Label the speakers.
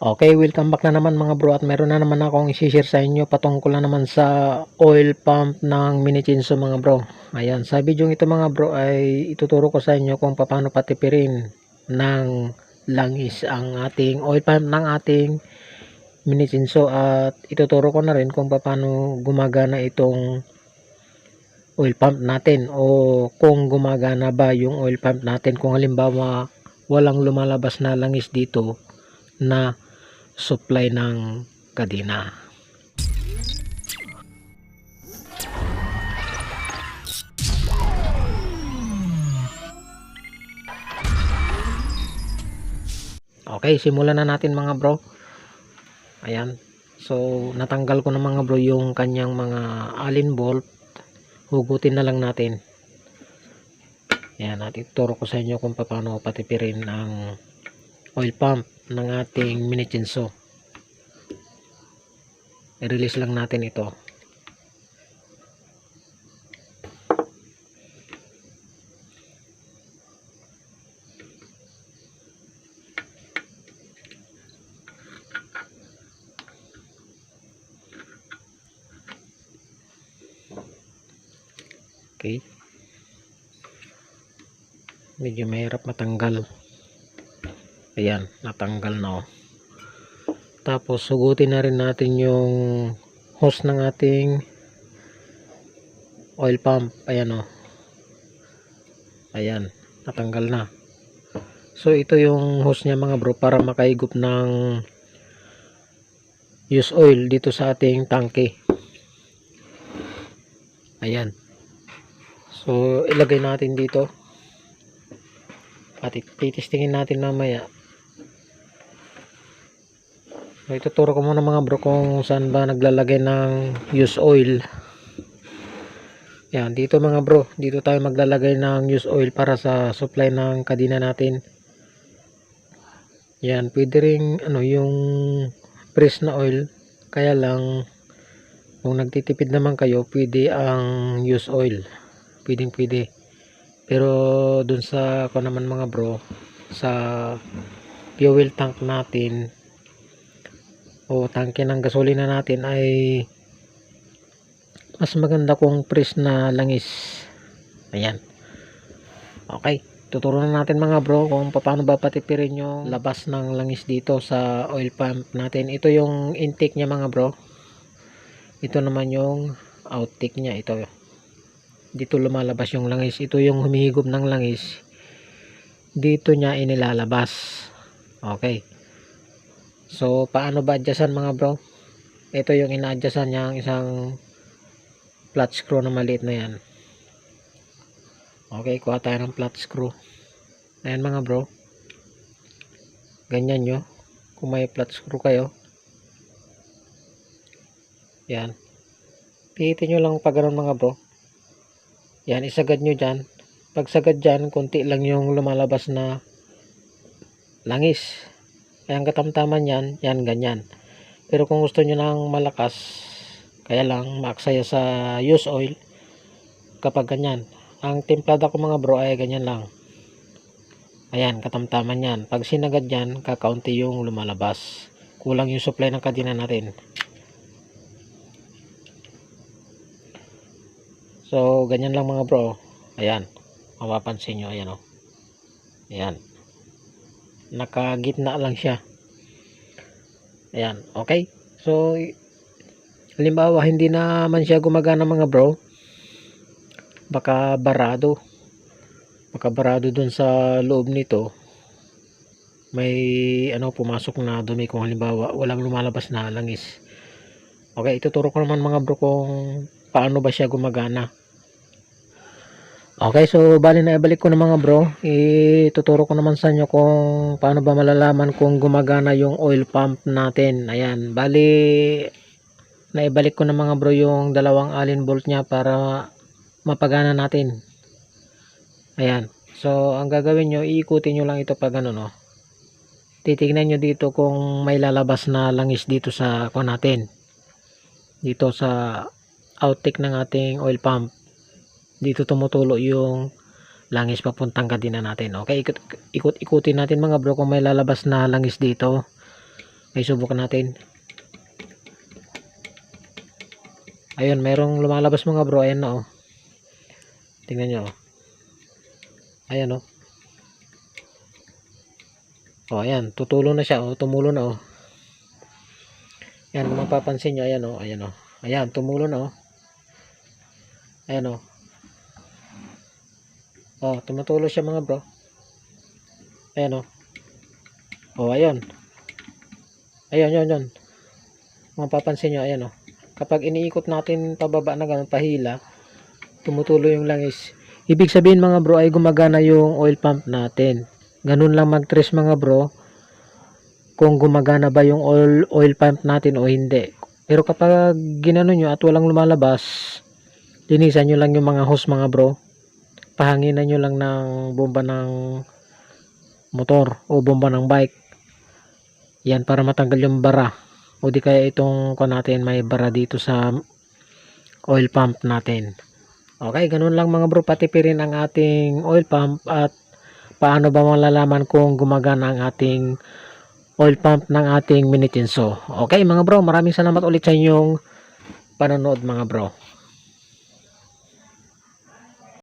Speaker 1: Okay, welcome back na naman mga bro, at meron na naman akong i-share sa inyo patungkol na naman sa oil pump ng Mini Chinso mga bro. Ayan, sa video ito mga bro ay ituturo ko sa inyo kung paano patipirin ng langis ang ating oil pump ng ating Mini Chinso, at ituturo ko na rin kung paano gumagana itong oil pump natin, o kung gumagana ba yung oil pump natin kung halimbawa walang lumalabas na langis dito na supply ng kadena. Okay, simulan na natin mga bro. Ayan, so natanggal ko na mga bro yung kanyang mga allen bolt. Hugutin na lang natin. Ayan, at ituturo ko sa inyo kung paano patipirin ang oil pump ng ating Mini Chinso. I-release lang natin ito. Okay, medyo mahirap matanggal. Ayan, natanggal na. Tapos sugutin na rin natin yung hose ng ating oil pump. Ayan ayan, natanggal na. So ito yung hose niya mga bro, para makaigop ng use oil dito sa ating tangke. Ayan, so ilagay natin dito at titistingin natin mamaya. So ituturo ko muna mga bro kung saan ba naglalagay ng use oil. Yan, dito mga bro, dito tayo maglalagay ng use oil para sa supply ng kadena natin. Yan, pwede ring yung press na oil, kaya lang kung nagtitipid naman kayo, pwede ang use oil, pwede. Pero dun sa naman mga bro, sa fuel tank natin o tangke ng gasolina natin, ay mas maganda kung press na langis. Ayan, okay, tuturo na natin mga bro kung paano ba patipirin yung labas ng langis dito sa oil pump natin. Ito yung intake niya mga bro, ito naman yung outtake niya. Ito, dito lumalabas yung langis, ito yung humihigop ng langis, dito niya inilalabas. Okay, so paano ba adjustan mga bro? Ito yung ina-adjustan niya, ang isang flat screw na maliit na yan. Okay, kuha tayo ng flat screw. Ayan mga bro, ganyan nyo kung may flat screw kayo. Yan, pihitin nyo lang pag ganun mga bro. Yan, isagad nyo dyan. Pag sagad dyan, konti lang yung lumalabas na langis. Kaya ang katamtaman yan, yan ganyan. Pero kung gusto nyo ng malakas, kaya lang maaksaya sa use oil, kapag ganyan. Ang templada ko mga bro ay ganyan lang. Ayan, katamtaman yan. Pag sinagad yan, kakaunti yung lumalabas. Kulang yung supply ng kadena natin. So ganyan lang mga bro. Ayan, mapapansin nyo, ayan ayan, nakagitna lang siya. Ayan, okay. So halimbawa hindi naman siya gumagana mga bro, baka barado dun sa loob nito, may pumasok na dumi kung halimbawa walang lumalabas na langis. Okay, ituturo ko naman mga bro kung paano ba siya gumagana. Okay, so bali na ibalik ko na mga bro, ituturo ko naman sa inyo kung paano ba malalaman kung gumagana yung oil pump natin. Ayan, bali naibalik ko na mga bro yung dalawang allen bolt nya para mapagana natin. Ayan, so ang gagawin nyo, iikutin nyo lang ito pag titignan nyo dito kung may lalabas na langis dito sa natin, dito sa outtake ng ating oil pump. Dito tumutulo yung langis papuntang kadena natin. Okay, ikot-ikutin natin mga bro kung may lalabas na langis dito. Ay, subukan natin. Ayun, merong lumalabas mga bro. Ayan na oh. Tingnan nyo oh. Ayan oh. Oh, ayan. Tutulo na siya oh. Tumulo na oh. Ayan, kung mapapansin nyo. Ayan oh. Ayan oh. Ayan, tumulo na oh. Ayan oh. Oh, tumutulo siya mga bro. Ayan oh. Oh, ayan. Ayan, yun, yun. Mapapansin nyo, ayan oh. Kapag iniikot natin pababa na ganun, pahila, tumutulo yung langis. Ibig sabihin mga bro ay gumagana yung oil pump natin. Ganun lang mag-trace mga bro kung gumagana ba yung oil pump natin o hindi. Pero kapag ginano nyo at walang lumalabas, linisan nyo lang yung mga hose mga bro. Pahanginan nyo lang ng bomba ng motor o bomba ng bike. Yan, para matanggal yung bara. O di kaya itong natin may bara dito sa oil pump natin. Okay, ganun lang mga bro, patipirin ang ating oil pump at paano ba malalaman kung gumagana ang ating oil pump ng ating Mini Chinso. Okay mga bro, maraming salamat ulit sa inyong panonood mga bro.